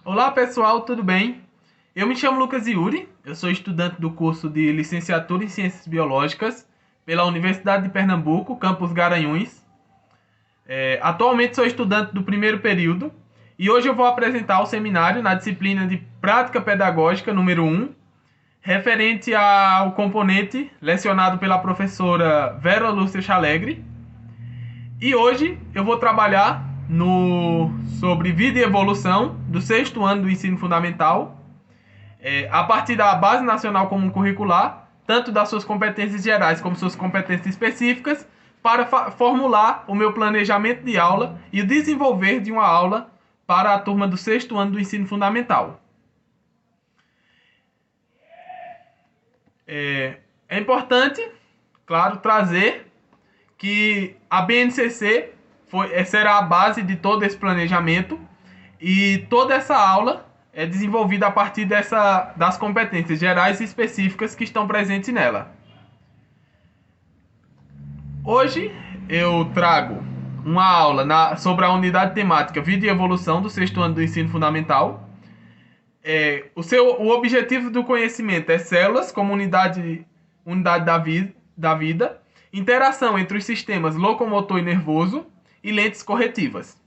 Olá pessoal, tudo bem? Eu me chamo Lucas Yuri, eu sou estudante do curso de Licenciatura em Ciências Biológicas pela Universidade de Pernambuco, campus Garanhuns. Atualmente sou estudante do primeiro período e hoje eu vou apresentar o seminário na disciplina de Prática Pedagógica número 1, referente ao componente lecionado pela professora Vera Lúcia Chalegre. E hoje eu vou trabalhar sobre vida e evolução do sexto ano do ensino fundamental, a partir da Base Nacional Comum Curricular, tanto das suas competências gerais como suas competências específicas, para formular o meu planejamento de aula e o desenvolver de uma aula para a turma do sexto ano do ensino fundamental. É importante, claro, trazer que a BNCC será a base de todo esse planejamento e toda essa aula é desenvolvida a partir das competências gerais e específicas que estão presentes nela. Hoje eu trago uma aula sobre a unidade temática Vida e Evolução do sexto ano do ensino fundamental. O objetivo do conhecimento é células como unidade da vida, interação entre os sistemas locomotor e nervoso e lentes corretivas.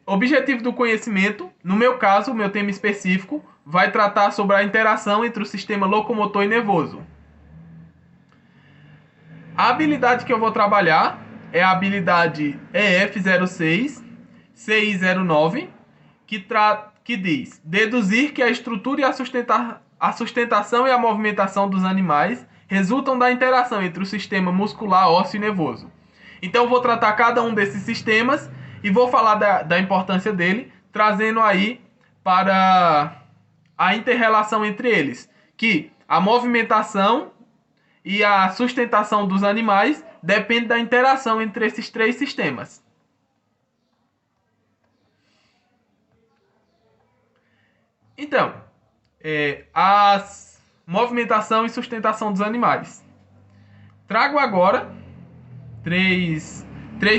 Objetivo do conhecimento, no meu caso, o meu tema específico, vai tratar sobre a interação entre o sistema locomotor e nervoso. A habilidade que eu vou trabalhar é a habilidade EF06, CI09, que diz deduzir que a estrutura e a sustentação e a movimentação dos animais resultam da interação entre o sistema muscular, ósseo e nervoso. Então eu vou tratar cada um desses sistemas e vou falar da importância dele, trazendo aí para a inter-relação entre eles, que a movimentação e a sustentação dos animais depende da interação entre esses três sistemas. Então, a movimentação e sustentação dos animais. Trago agora três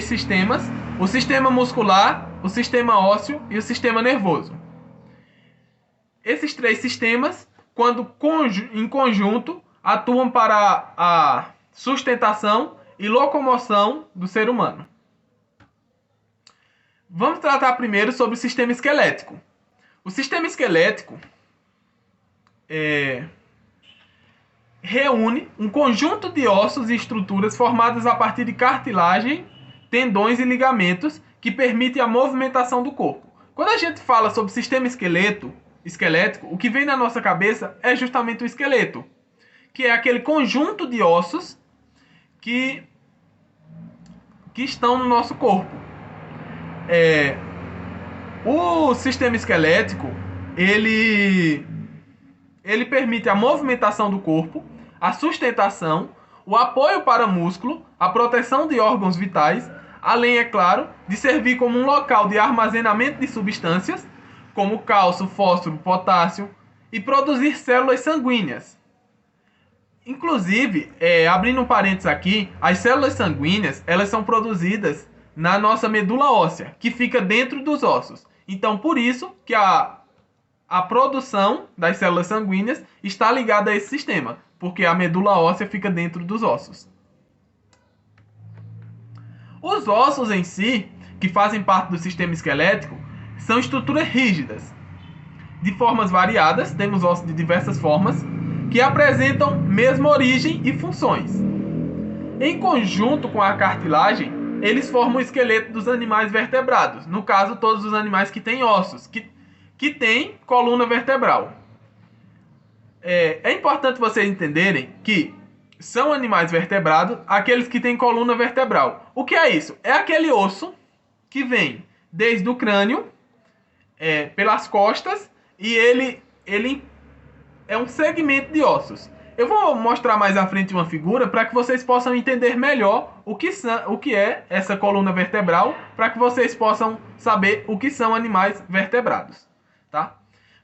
sistemas: o sistema muscular, o sistema ósseo e o sistema nervoso. Esses três sistemas, quando em conjunto, atuam para a sustentação e locomoção do ser humano. Vamos tratar primeiro sobre o sistema esquelético. O sistema esquelético reúne um conjunto de ossos e estruturas formadas a partir de cartilagem, tendões e ligamentos que permitem a movimentação do corpo. Quando a gente fala sobre sistema esquelético, o que vem na nossa cabeça é justamente o esqueleto, que é aquele conjunto de ossos que estão no nosso corpo. O sistema esquelético, ele permite a movimentação do corpo, a sustentação, o apoio para músculo, a proteção de órgãos vitais, além, é claro, de servir como um local de armazenamento de substâncias, como cálcio, fósforo, potássio, e produzir células sanguíneas. Inclusive, abrindo um parênteses aqui, as células sanguíneas, elas são produzidas na nossa medula óssea, que fica dentro dos ossos. Então, por isso que a produção das células sanguíneas está ligada a esse sistema, porque a medula óssea fica dentro dos ossos. Os ossos em si, que fazem parte do sistema esquelético, são estruturas rígidas. De formas variadas, temos ossos de diversas formas, que apresentam mesma origem e funções. Em conjunto com a cartilagem, eles formam o esqueleto dos animais vertebrados. No caso, todos os animais que têm ossos, que têm coluna vertebral. É importante vocês entenderem que são animais vertebrados aqueles que têm coluna vertebral. O que é isso? É aquele osso que vem desde o crânio, pelas costas, e ele é um segmento de ossos. Eu vou mostrar mais à frente uma figura para que vocês possam entender melhor o que é essa coluna vertebral, para que vocês possam saber o que são animais vertebrados, tá?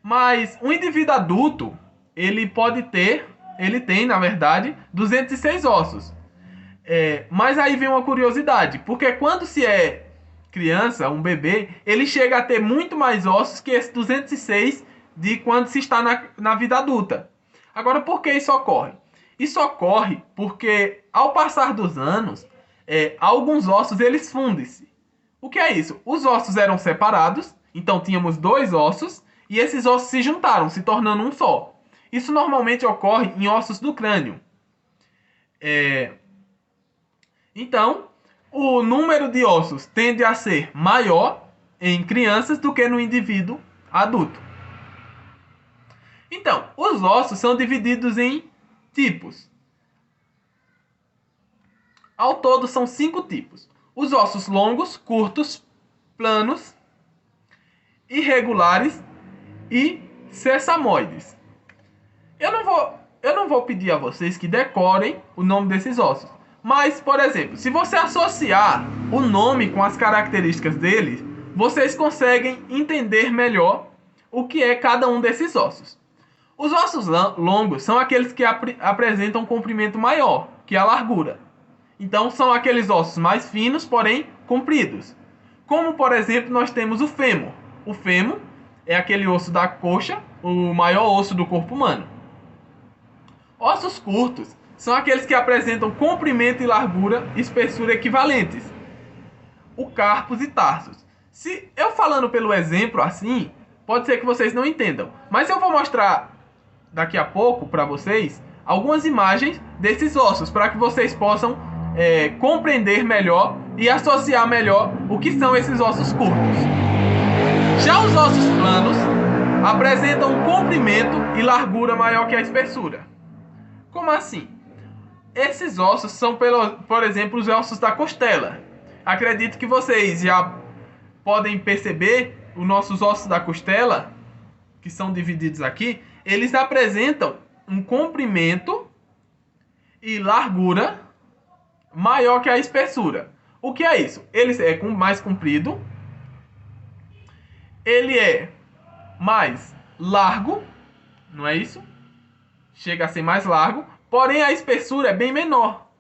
Mas um indivíduo adulto, ele tem, na verdade, 206 ossos. Mas aí vem uma curiosidade, porque quando se é criança, um bebê, ele chega a ter muito mais ossos que esses 206 de quando se está na vida adulta. Agora, por que isso ocorre? Isso ocorre porque, ao passar dos anos, alguns ossos eles fundem-se. O que é isso? Os ossos eram separados, então tínhamos dois ossos, e esses ossos se juntaram, se tornando um só. Isso normalmente ocorre em ossos do crânio. Então, o número de ossos tende a ser maior em crianças do que no indivíduo adulto. Então, os ossos são divididos em tipos. Ao todo, são 5 tipos. Os ossos longos, curtos, planos, irregulares e sesamoides. Eu não vou pedir a vocês que decorem o nome desses ossos. Mas, por exemplo, se você associar o nome com as características deles, vocês conseguem entender melhor o que é cada um desses ossos. Os ossos longos são aqueles que apresentam um comprimento maior que a largura. Então, são aqueles ossos mais finos, porém compridos. Como, por exemplo, nós temos o fêmur. O fêmur é aquele osso da coxa, o maior osso do corpo humano. Ossos curtos são aqueles que apresentam comprimento e largura e espessura equivalentes. O carpos e tarsos. Se eu falando pelo exemplo assim, pode ser que vocês não entendam. Mas eu vou mostrar daqui a pouco para vocês algumas imagens desses ossos, para que vocês possam compreender melhor e associar melhor o que são esses ossos curtos. Já os ossos planos apresentam um comprimento e largura maior que a espessura. Como assim? Esses ossos são, por exemplo, os ossos da costela. Acredito que vocês já podem perceber os nossos ossos da costela, que são divididos aqui, eles apresentam um comprimento e largura maior que a espessura. O que é isso? Ele é mais comprido, ele é mais largo, não é isso? Chega a ser mais largo, porém a espessura é bem menor.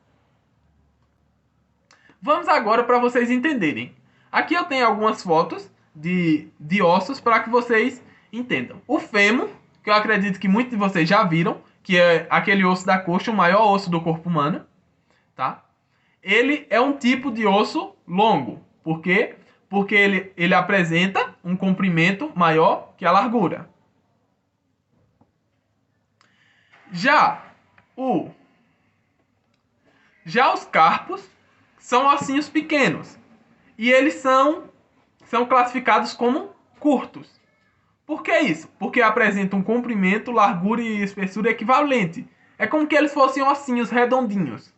Vamos agora para vocês entenderem. Aqui eu tenho algumas fotos de ossos para que vocês entendam. O fêmur, que eu acredito que muitos de vocês já viram, que é aquele osso da coxa, o maior osso do corpo humano, tá? Ele é um tipo de osso longo. Por quê? Porque ele apresenta um comprimento maior que a largura. Já os carpos são ossinhos pequenos. E eles são classificados como curtos. Por que isso? Porque apresentam um comprimento, largura e espessura equivalente. É como que eles fossem ossinhos redondinhos.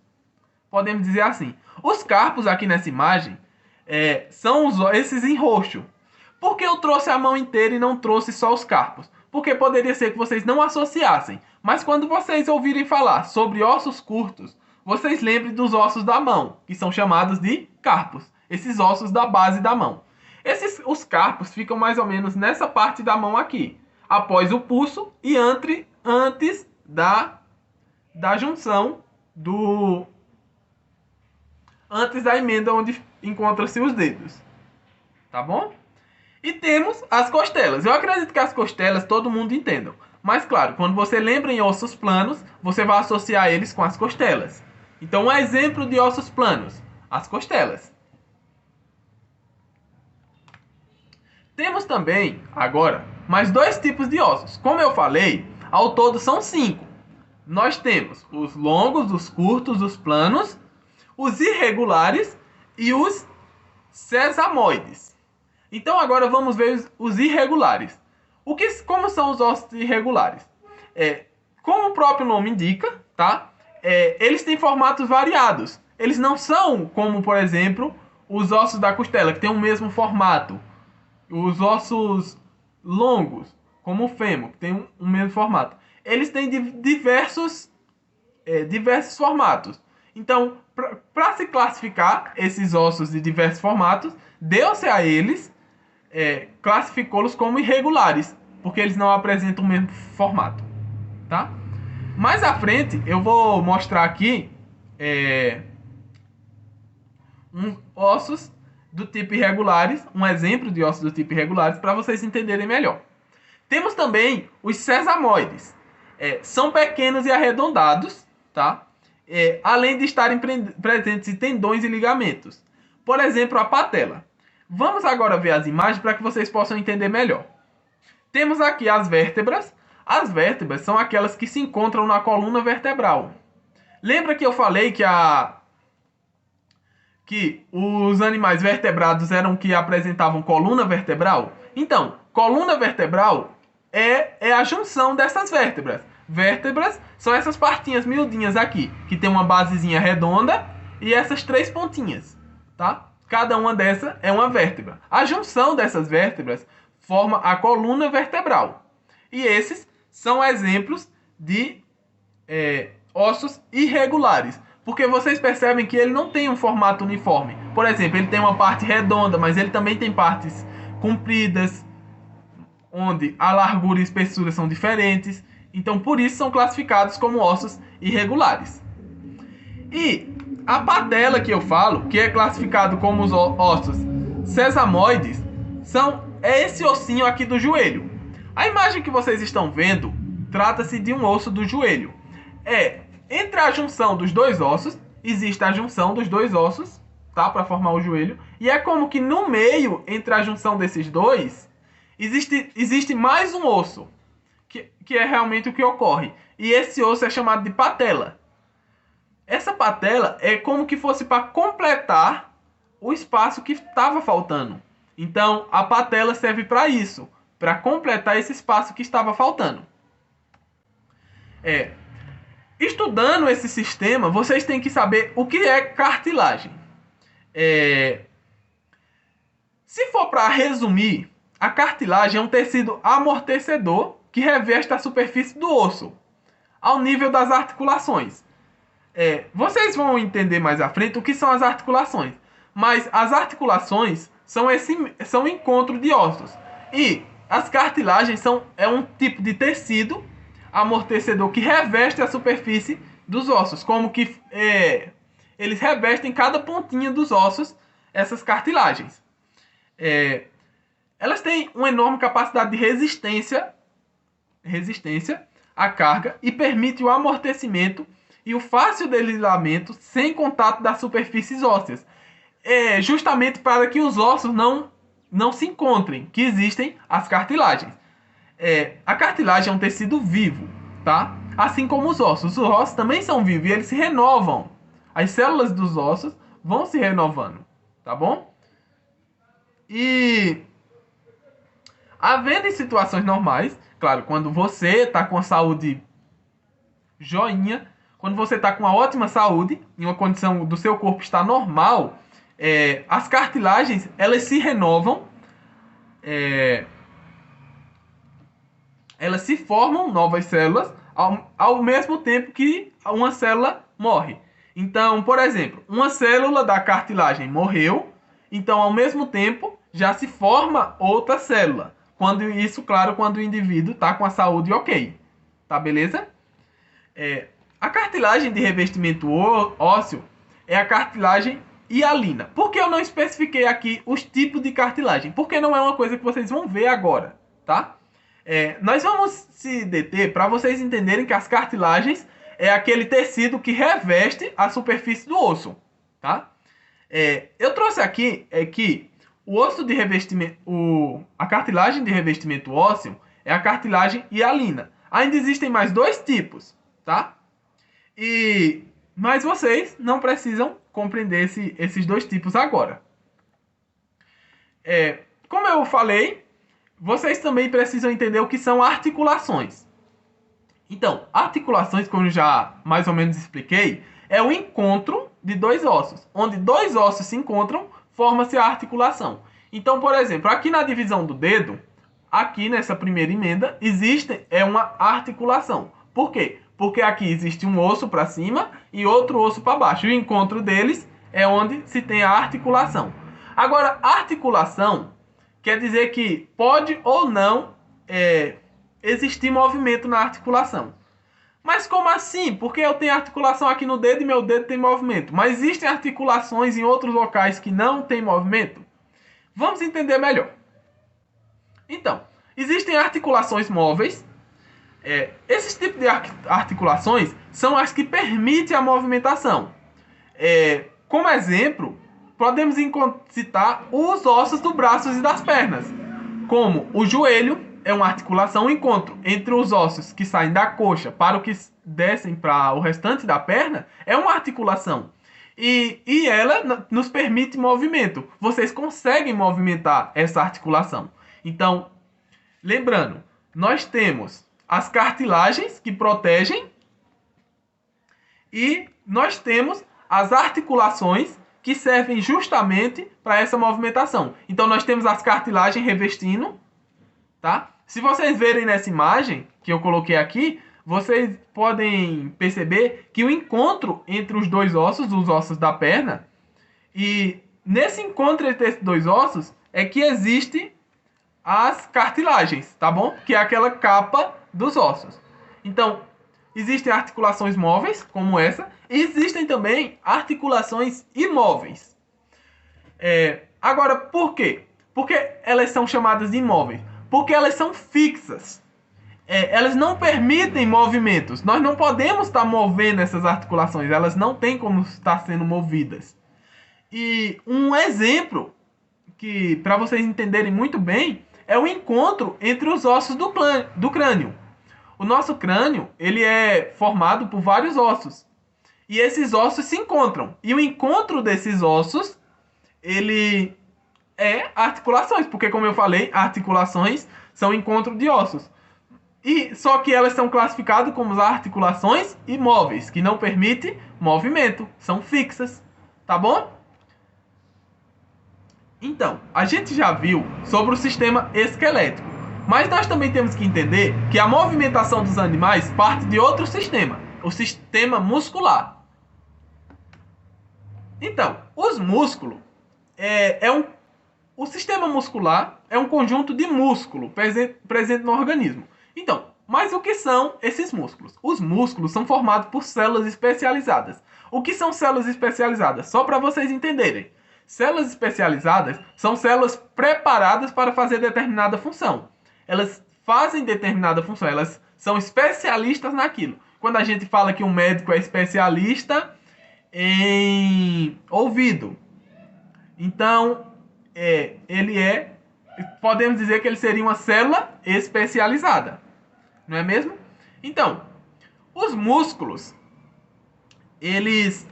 Podemos dizer assim. Os carpos aqui nessa imagem são esses em roxo. Por que eu trouxe a mão inteira e não trouxe só os carpos? Porque poderia ser que vocês não associassem. Mas quando vocês ouvirem falar sobre ossos curtos, vocês lembrem dos ossos da mão, que são chamados de carpos. Esses ossos da base da mão. Os carpos ficam mais ou menos nessa parte da mão aqui. Após o pulso e antes da junção antes da emenda onde encontram-se os dedos. Tá bom? E temos as costelas. Eu acredito que as costelas todo mundo entenda. Mas claro, quando você lembra em ossos planos, você vai associar eles com as costelas. Então, um exemplo de ossos planos, as costelas. Temos também, agora, mais 2 tipos de ossos. Como eu falei, ao todo são 5. Nós temos os longos, os curtos, os planos, os irregulares e os sesamoides. Então agora vamos ver os irregulares. Como são os ossos irregulares? Como o próprio nome indica, tá? Eles têm formatos variados. Eles não são como, por exemplo, os ossos da costela, que tem o mesmo formato. Os ossos longos, como o fêmur, que tem o mesmo formato. Eles têm diversos formatos. Então, para se classificar esses ossos de diversos formatos, deu-se a eles, classificou-los como irregulares, porque eles não apresentam o mesmo formato. Tá? Mais à frente, eu vou mostrar aqui ossos do tipo irregulares, um exemplo de ossos do tipo irregulares, para vocês entenderem melhor. Temos também os sesamoides. São pequenos e arredondados, tá? Além de estarem presentes em tendões e ligamentos. Por exemplo, a patela. Vamos agora ver as imagens para que vocês possam entender melhor. Temos aqui as vértebras. As vértebras são aquelas que se encontram na coluna vertebral. Lembra que eu falei que os animais vertebrados eram que apresentavam coluna vertebral? Então, coluna vertebral é a junção dessas vértebras. Vértebras são essas partinhas miudinhas aqui, que tem uma basezinha redonda e essas 3 pontinhas, tá? Cada uma dessas é uma vértebra. A junção dessas vértebras forma a coluna vertebral. E esses são exemplos de ossos irregulares. Porque vocês percebem que ele não tem um formato uniforme. Por exemplo, ele tem uma parte redonda, mas ele também tem partes compridas, onde a largura e espessura são diferentes. Então, por isso, são classificados como ossos irregulares. E a patela que eu falo, que é classificado como os ossos sesamoides, é esse ossinho aqui do joelho. A imagem que vocês estão vendo trata-se de um osso do joelho. Entre a junção dos dois ossos, existe a junção dos dois ossos, tá? Para formar o joelho. E é como que no meio, entre a junção desses dois, existe mais um osso, que é realmente o que ocorre. E esse osso é chamado de patela. Essa patela é como que fosse para completar o espaço que estava faltando. Então, a patela serve para isso, para completar esse espaço que estava faltando. Estudando esse sistema, vocês têm que saber o que é cartilagem. Se for para resumir, a cartilagem é um tecido amortecedor que reveste a superfície do osso, ao nível das articulações. Vocês vão entender mais à frente o que são as articulações. Mas as articulações são o encontro de ossos. E as cartilagens é um tipo de tecido amortecedor que reveste a superfície dos ossos. Como que eles revestem cada pontinha dos ossos, essas cartilagens. Elas têm uma enorme capacidade de resistência à carga e permite o amortecimento e o fácil deslizamento sem contato das superfícies ósseas. Justamente para que os ossos não se encontrem, que existem as cartilagens. A cartilagem é um tecido vivo, tá? Assim como os ossos. Os ossos também são vivos e eles se renovam. As células dos ossos vão se renovando, tá bom? E havendo em situações normais, claro, quando você está com a saúde joinha, quando você está com uma ótima saúde, em uma condição do seu corpo estar normal, as cartilagens, elas se renovam, elas se formam novas células ao mesmo tempo que uma célula morre. Então, por exemplo, uma célula da cartilagem morreu, então ao mesmo tempo já se forma outra célula. Quando o indivíduo está com a saúde ok. Tá, beleza? A cartilagem de revestimento ósseo é a cartilagem hialina. Por que eu não especifiquei aqui os tipos de cartilagem? Porque não é uma coisa que vocês vão ver agora, tá? Nós vamos se deter para vocês entenderem que as cartilagens é aquele tecido que reveste a superfície do osso, tá? Eu trouxe aqui que o osso de revestimento, a cartilagem de revestimento ósseo é a cartilagem hialina. Ainda existem mais 2 tipos, tá? Mas vocês não precisam compreender esses 2 tipos agora. Como eu falei, vocês também precisam entender o que são articulações. Então, articulações, como eu já mais ou menos expliquei, é o encontro de 2 ossos. Onde 2 ossos se encontram, forma-se a articulação. Então, por exemplo, aqui na divisão do dedo, aqui nessa primeira emenda, existe uma articulação. Por quê? Porque aqui existe um osso para cima e outro osso para baixo. E o encontro deles é onde se tem a articulação. Agora, articulação quer dizer que pode ou não existir movimento na articulação. Mas como assim? Porque eu tenho articulação aqui no dedo e meu dedo tem movimento. Mas existem articulações em outros locais que não têm movimento? Vamos entender melhor. Então, existem articulações móveis. Esses tipos de articulações são as que permitem a movimentação. Como exemplo, podemos citar os ossos dos braços e das pernas, como o joelho é uma articulação, um encontro entre os ossos que saem da coxa para o que descem para o restante da perna, é uma articulação. E ela nos permite movimento. Vocês conseguem movimentar essa articulação. Então, lembrando, nós temos as cartilagens que protegem e nós temos as articulações que servem justamente para essa movimentação. Então, nós temos as cartilagens revestindo, tá? Se vocês verem nessa imagem que eu coloquei aqui, vocês podem perceber que o encontro entre os dois ossos, os ossos da perna, e nesse encontro entre esses dois ossos é que existem as cartilagens, tá bom? Que é aquela capa dos ossos. Então, existem articulações móveis, como essa, e existem também articulações imóveis. Agora, por quê? Por que elas são chamadas de imóveis? Porque elas são fixas. Elas não permitem movimentos. Nós não podemos estar movendo essas articulações. Elas não têm como estar sendo movidas. E um exemplo, que para vocês entenderem muito bem, é o encontro entre os ossos do crânio. O nosso crânio, ele é formado por vários ossos. E esses ossos se encontram. E o encontro desses ossos, ele articulações. Porque, como eu falei, articulações são encontro de ossos. E só que elas são classificadas como articulações imóveis, que não permitem movimento. São fixas. Tá bom? Então, a gente já viu sobre o sistema esquelético, mas nós também temos que entender que a movimentação dos animais parte de outro sistema, o sistema muscular. Então, os músculos o sistema muscular é um conjunto de músculo presente no organismo. Então, mas o que são esses músculos? Os músculos são formados por células especializadas. O que são células especializadas? Só para vocês entenderem. Células especializadas são células preparadas para fazer determinada função. Elas fazem determinada função, elas são especialistas naquilo. Quando a gente fala que um médico é especialista em ouvido, então podemos dizer que ele seria uma célula especializada, não é mesmo? Então, os músculos, eles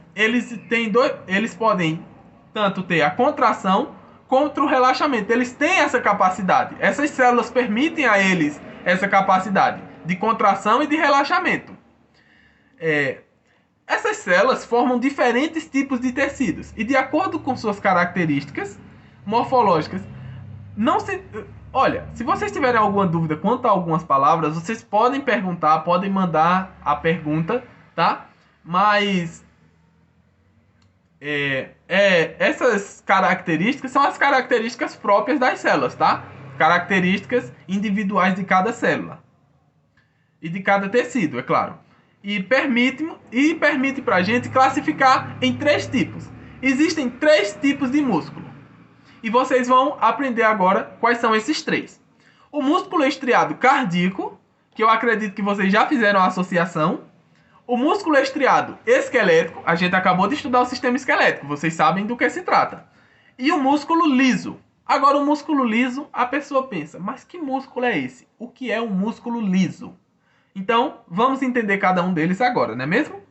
podem tanto ter a contração quanto o relaxamento. Eles têm essa capacidade. Essas células permitem a eles essa capacidade de contração e de relaxamento. Essas células formam diferentes tipos de tecidos e, de acordo com suas características morfológicas, olha, se vocês tiverem alguma dúvida quanto a algumas palavras, vocês podem perguntar, podem mandar a pergunta, tá? Mas essas características são as características próprias das células, tá? Características individuais de cada célula e de cada tecido, é claro. E permite para a gente classificar em 3 tipos. Existem 3 tipos de músculo. E vocês vão aprender agora quais são esses 3. O músculo estriado cardíaco, que eu acredito que vocês já fizeram a associação. O músculo estriado esquelético, a gente acabou de estudar o sistema esquelético, vocês sabem do que se trata. E o músculo liso. Agora, o músculo liso, a pessoa pensa, mas que músculo é esse? O que é um músculo liso? Então, vamos entender cada um deles agora, não é mesmo?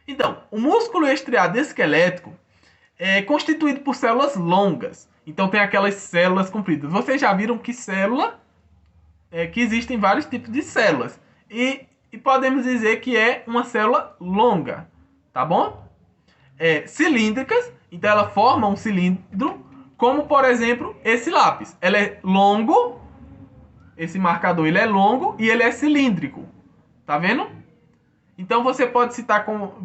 Então, o músculo estriado esquelético é constituído por células longas. Então, tem aquelas células compridas. Vocês já viram que que existem vários tipos de células. E podemos dizer que é uma célula longa, tá bom? Cilíndricas, então ela forma um cilindro, como por exemplo esse lápis. Ela é longo, esse marcador ele é longo e ele é cilíndrico, tá vendo? Então você pode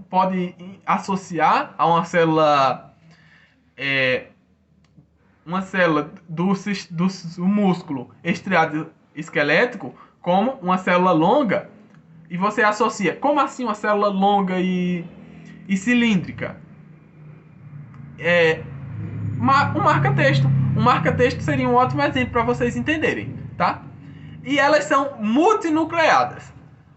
pode associar a uma célula do músculo estriado esquelético como uma célula longa. e você associa, como assim uma célula longa e cilíndrica? Um marca-texto. Um marca-texto seria um ótimo exemplo para vocês entenderem, tá? E elas são multinucleadas.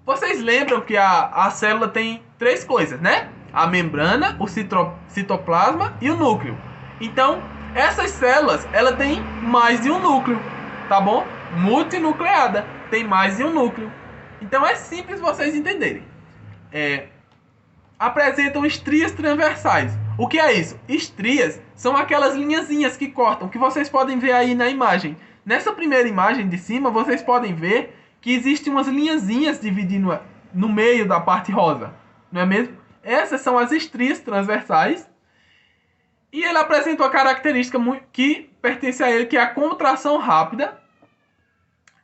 Vocês lembram que a célula tem três coisas, né? A membrana, o citoplasma e o núcleo. Então, essas células, ela tem mais de um núcleo, tá bom? Multinucleada, tem mais de um núcleo. Então, é simples vocês entenderem. Apresentam estrias transversais. O que é isso? Estrias são aquelas linhazinhas que cortam, que vocês podem ver aí na imagem. Nessa primeira imagem de cima, vocês podem ver que existem umas linhazinhas dividindo no meio da parte rosa, não é mesmo? Essas são as estrias transversais. E ele apresenta uma característica que pertence a ele, que é a contração rápida.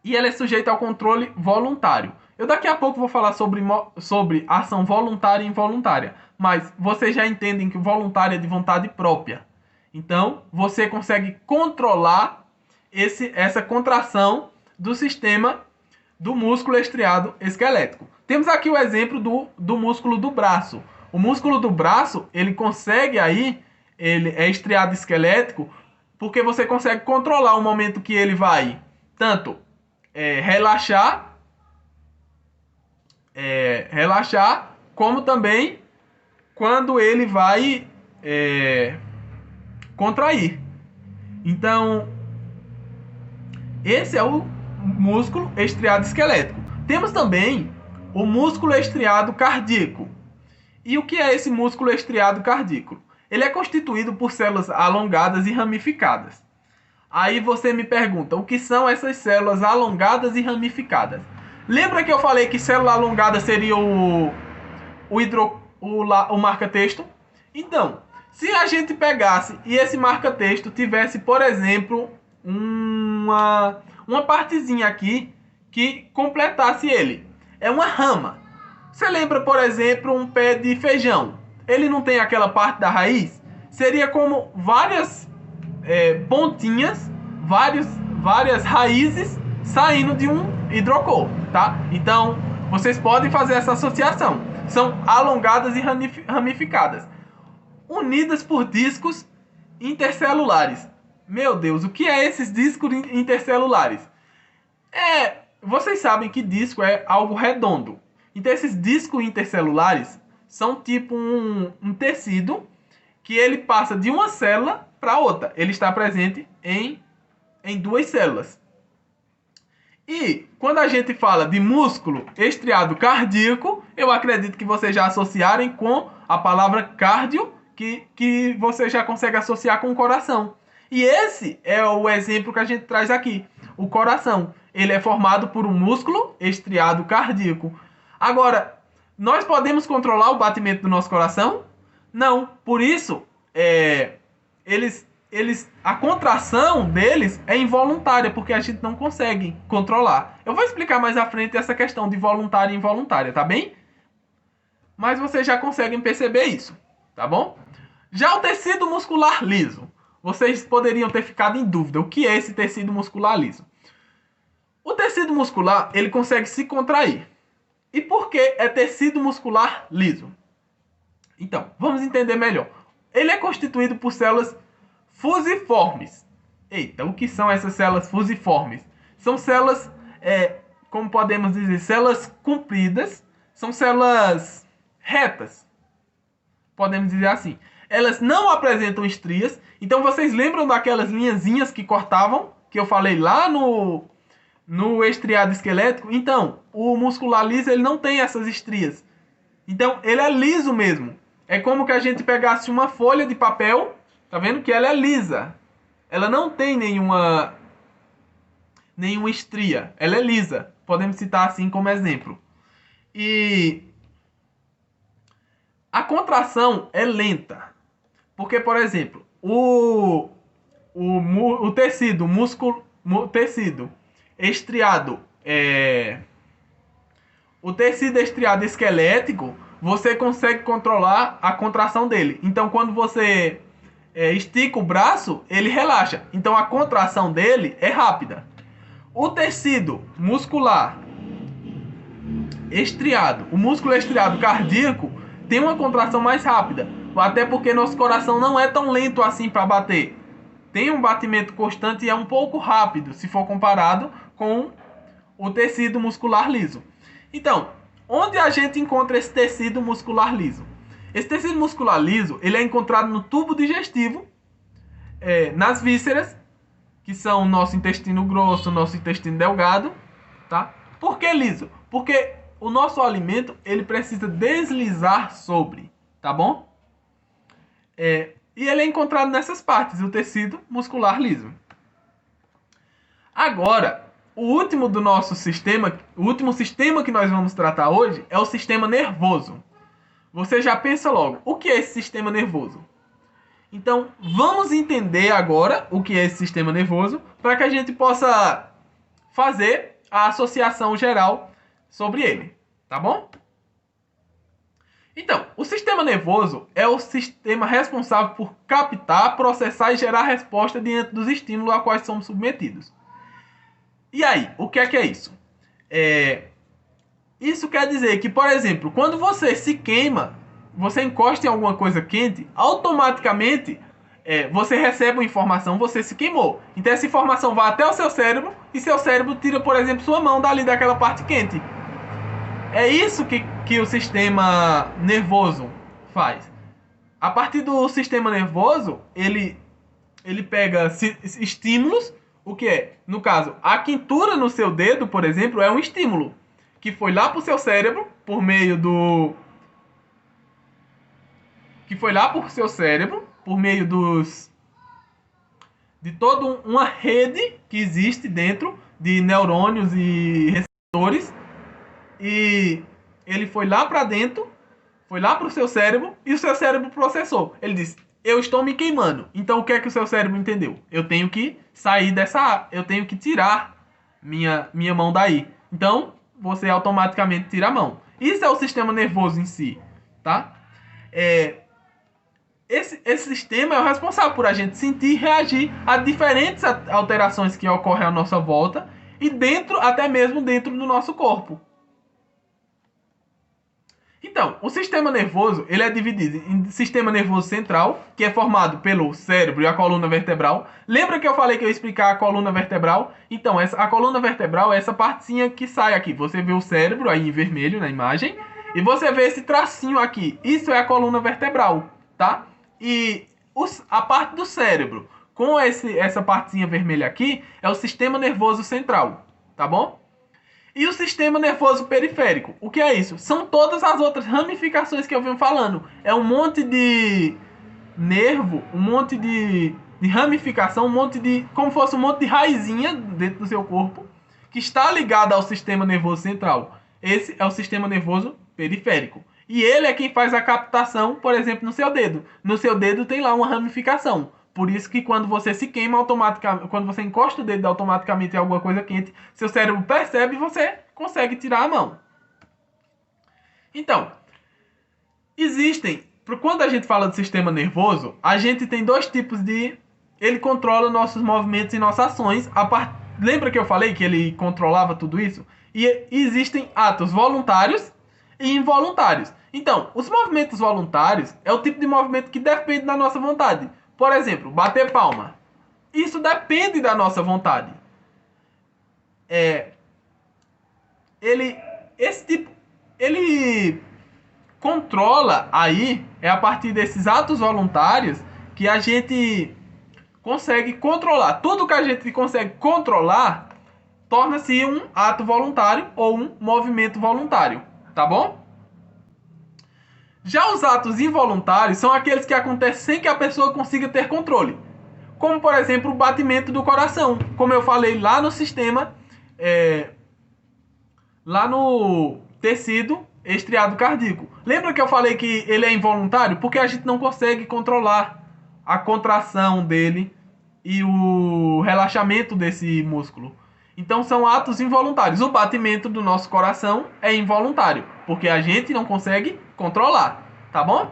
E ela é sujeita ao controle voluntário. Eu daqui a pouco vou falar sobre ação voluntária e involuntária. Mas vocês já entendem que voluntária é de vontade própria. Então, você consegue controlar essa contração do sistema do músculo estriado esquelético. Temos aqui o exemplo do músculo do braço. O músculo do braço, ele consegue aí, ele é estriado esquelético, porque você consegue controlar o momento que ele vai tanto relaxar, como também quando ele vai contrair. Então, esse é o músculo estriado esquelético. Temos também o músculo estriado cardíaco. E o que é esse músculo estriado cardíaco? Ele é constituído por células alongadas e ramificadas. Aí você me pergunta, o que são essas células alongadas e ramificadas? Lembra que eu falei que célula alongada seria o marca-texto? Então, se a gente pegasse e esse marca-texto tivesse, por exemplo, uma partezinha aqui que completasse ele. É uma rama. Você lembra, por exemplo, um pé de feijão? Ele não tem aquela parte da raiz? Seria como várias pontinhas, várias raízes saindo de um hidrocor, tá? Então, vocês podem fazer essa associação. São alongadas e ramificadas, unidas por discos intercelulares. Meu Deus, o que é esses discos intercelulares? Vocês sabem que disco é algo redondo. Então, esses discos intercelulares são tipo um tecido que ele passa de uma célula para outra. Ele está presente em duas células. E quando a gente fala de músculo estriado cardíaco, eu acredito que vocês já associarem com a palavra cardio, que você já consegue associar com o coração. E esse é o exemplo que a gente traz aqui. O coração, ele é formado por um músculo estriado cardíaco. Agora, nós podemos controlar o batimento do nosso coração? Não. Por isso, a contração deles é involuntária, porque a gente não consegue controlar. Eu vou explicar mais à frente essa questão de voluntária e involuntária, tá bem? Mas vocês já conseguem perceber isso, tá bom? Já o tecido muscular liso. Vocês poderiam ter ficado em dúvida. O que é esse tecido muscular liso? O tecido muscular, ele consegue se contrair. E por que é tecido muscular liso? Então, vamos entender melhor. Ele é constituído por células fusiformes. Eita, o que são essas células fusiformes? São células, como podemos dizer, células compridas. São células retas. Podemos dizer assim. Elas não apresentam estrias. Então, vocês lembram daquelas linhazinhas que cortavam? Que eu falei lá no estriado esquelético? Então, o muscular liso, ele não tem essas estrias. Então, ele é liso mesmo. É como que a gente pegasse uma folha de papel. Tá vendo que ela é lisa. Ela não tem nenhuma estria. Ela é lisa. Podemos citar assim como exemplo. E a contração é lenta. Porque, por exemplo, o tecido estriado, o tecido estriado esquelético, você consegue controlar a contração dele. Então, quando você estica o braço, ele relaxa. Então, a contração dele é rápida. O tecido muscular estriado. O músculo estriado cardíaco tem uma contração mais rápida, até porque nosso coração não é tão lento assim para bater. Tem um batimento constante e é um pouco rápido, se for comparado com o tecido muscular liso. Então, onde a gente encontra esse tecido muscular liso? Esse tecido muscular liso, ele é encontrado no tubo digestivo, nas vísceras, que são o nosso intestino grosso, o nosso intestino delgado, tá? Por que liso? Porque o nosso alimento, ele precisa deslizar sobre, tá bom? E ele é encontrado nessas partes, o tecido muscular liso. Agora, o último do nosso sistema, o último sistema que nós vamos tratar hoje é o sistema nervoso. Você já pensa logo, o que é esse sistema nervoso? Então, vamos entender agora o que é esse sistema nervoso para que a gente possa fazer a associação geral sobre ele, tá bom? Então, o sistema nervoso é o sistema responsável por captar, processar e gerar resposta diante dos estímulos a quais somos submetidos. E aí, o que é isso? Isso quer dizer que, por exemplo, quando você se queima, você encosta em alguma coisa quente, automaticamente você recebe uma informação, você se queimou. Então essa informação vai até o seu cérebro e seu cérebro tira, por exemplo, sua mão dali daquela parte quente. É isso que o sistema nervoso faz. A partir do sistema nervoso, ele pega estímulos, o que é? No caso, a quentura no seu dedo, por exemplo, é um estímulo que foi lá para o seu cérebro por meio do... que foi lá para o seu cérebro por meio de toda uma rede que existe dentro de neurônios e receptores, e ele foi lá para dentro, foi lá para o seu cérebro e o seu cérebro processou. Ele disse: eu estou me queimando. Então o que é que o seu cérebro entendeu? Eu tenho que sair dessa, eu tenho que tirar minha mão daí. Então você automaticamente tira a mão. Isso é o sistema nervoso em si, tá? Esse sistema é o responsável por a gente sentir e reagir a diferentes alterações que ocorrem à nossa volta e até mesmo dentro do nosso corpo. Então, o sistema nervoso, ele é dividido em sistema nervoso central, que é formado pelo cérebro e a coluna vertebral. Lembra que eu falei que eu ia explicar a coluna vertebral? Então, a coluna vertebral é essa partezinha que sai aqui. Você vê o cérebro aí em vermelho na imagem e você vê esse tracinho aqui. Isso é a coluna vertebral, tá? E a parte do cérebro com essa partezinha vermelha aqui é o sistema nervoso central, tá bom? E o sistema nervoso periférico, o que é isso? São todas as outras ramificações que eu venho falando. É um monte de nervo, um monte de ramificação, como fosse um monte de raizinha dentro do seu corpo, que está ligada ao sistema nervoso central. Esse é o sistema nervoso periférico. E ele é quem faz a captação, por exemplo, no seu dedo. No seu dedo tem lá uma ramificação. Por isso que quando você se queima automaticamente, quando você encosta o dedo automaticamente em alguma coisa quente, seu cérebro percebe e você consegue tirar a mão. Então, quando a gente fala de sistema nervoso, a gente tem dois tipos de... Ele controla nossos movimentos e nossas ações. Lembra que eu falei que ele controlava tudo isso? E existem atos voluntários e involuntários. Então, os movimentos voluntários é o tipo de movimento que depende da nossa vontade. Por exemplo, bater palma. Isso depende da nossa vontade. Ele controla aí, é a partir desses atos voluntários que a gente consegue controlar. Tudo que a gente consegue controlar torna-se um ato voluntário ou um movimento voluntário, tá bom? Já os atos involuntários são aqueles que acontecem sem que a pessoa consiga ter controle. Como, por exemplo, o batimento do coração. Como eu falei lá no sistema, lá no tecido estriado cardíaco. Lembra que eu falei que ele é involuntário? Porque a gente não consegue controlar a contração dele e o relaxamento desse músculo. Então são atos involuntários. O batimento do nosso coração é involuntário, porque a gente não consegue controlar, tá bom?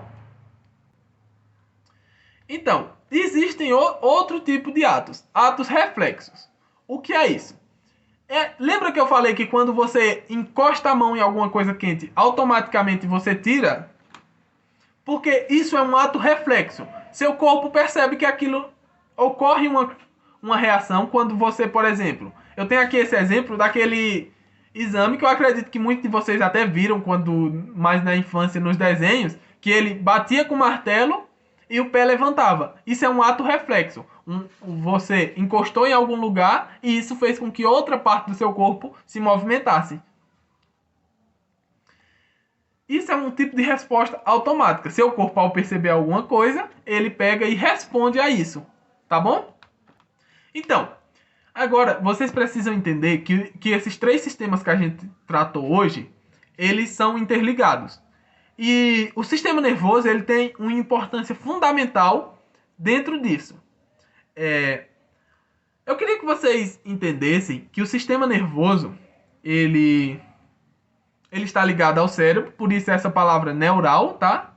Então, existem outro tipo de atos reflexos. O que é isso? Lembra que eu falei que quando você encosta a mão em alguma coisa quente, automaticamente você tira? Porque isso é um ato reflexo. Seu corpo percebe que aquilo ocorre uma reação quando você, por exemplo... Eu tenho aqui esse exemplo daquele exame que eu acredito que muitos de vocês até viram quando mais na infância nos desenhos, que ele batia com o martelo e o pé levantava. Isso é um ato reflexo. Você encostou em algum lugar e isso fez com que outra parte do seu corpo se movimentasse. Isso é um tipo de resposta automática. Seu corpo, ao perceber alguma coisa, ele pega e responde a isso. Tá bom? Então, agora, vocês precisam entender que esses três sistemas que a gente tratou hoje, eles são interligados. E o sistema nervoso ele tem uma importância fundamental dentro disso. Eu queria que vocês entendessem que o sistema nervoso, ele está ligado ao cérebro, por isso essa palavra neural, tá?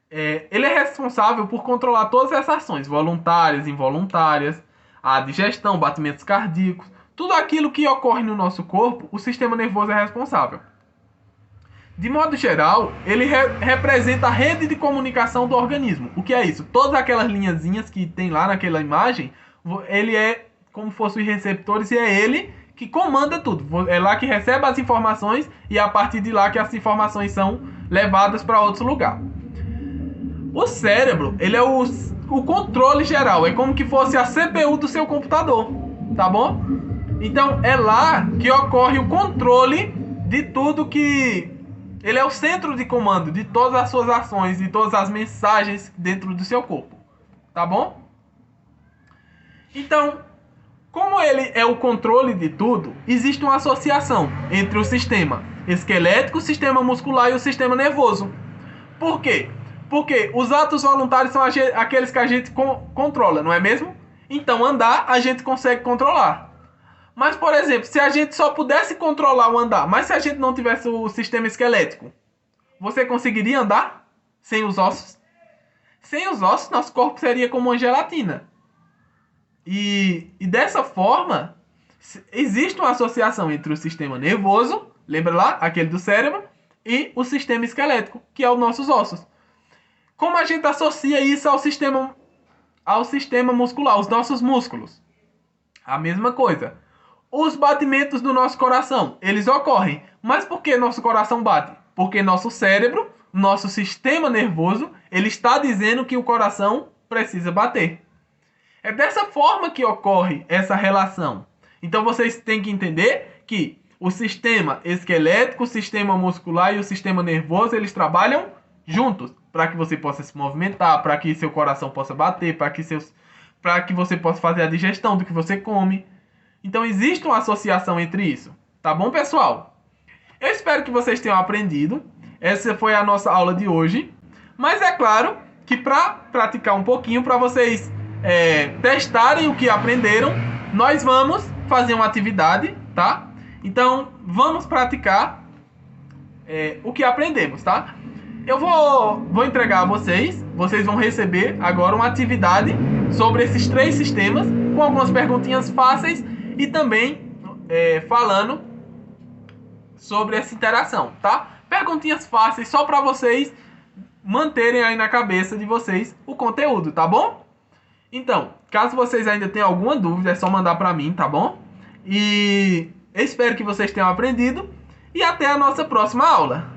Ele é responsável por controlar todas essas ações, voluntárias, involuntárias, a digestão, batimentos cardíacos, tudo aquilo que ocorre no nosso corpo, o sistema nervoso é responsável. De modo geral, ele representa a rede de comunicação do organismo. O que é isso? Todas aquelas linhazinhas que tem lá naquela imagem, ele é como fossem os receptores e é ele que comanda tudo. É lá que recebe as informações e é a partir de lá que as informações são levadas para outro lugar. O cérebro, ele é o controle geral. É como que fosse a CPU do seu computador. Tá bom? Então, é lá que ocorre o controle de tudo que... Ele é o centro de comando de todas as suas ações, de todas as mensagens dentro do seu corpo. Tá bom? Então, como ele é o controle de tudo, existe uma associação entre o sistema esquelético, o sistema muscular e o sistema nervoso. Por quê? Porque os atos voluntários são aqueles que a gente controla, não é mesmo? Então, andar a gente consegue controlar. Mas, por exemplo, se a gente só pudesse controlar o andar, mas se a gente não tivesse o sistema esquelético, você conseguiria andar sem os ossos? Sem os ossos, nosso corpo seria como uma gelatina. E dessa forma, existe uma associação entre o sistema nervoso, lembra lá, aquele do cérebro, e o sistema esquelético, que é os nossos ossos. Como a gente associa isso ao sistema muscular, os nossos músculos? A mesma coisa. Os batimentos do nosso coração, eles ocorrem. Mas por que nosso coração bate? Porque nosso cérebro, nosso sistema nervoso, ele está dizendo que o coração precisa bater. É dessa forma que ocorre essa relação. Então vocês têm que entender que o sistema esquelético, o sistema muscular e o sistema nervoso, eles trabalham juntos. Para que você possa se movimentar, para que seu coração possa bater, para que você possa fazer a digestão do que você come. Então existe uma associação entre isso. Tá bom, pessoal? Eu espero que vocês tenham aprendido. Essa foi a nossa aula de hoje. Mas é claro que para praticar um pouquinho, para vocês testarem o que aprenderam, nós vamos fazer uma atividade, tá? Então vamos praticar o que aprendemos, tá? Eu vou entregar a vocês vão receber agora uma atividade sobre esses três sistemas, com algumas perguntinhas fáceis e também falando sobre essa interação, tá? Perguntinhas fáceis só para vocês manterem aí na cabeça de vocês o conteúdo, tá bom? Então, caso vocês ainda tenham alguma dúvida, é só mandar para mim, tá bom? E eu espero que vocês tenham aprendido e até a nossa próxima aula.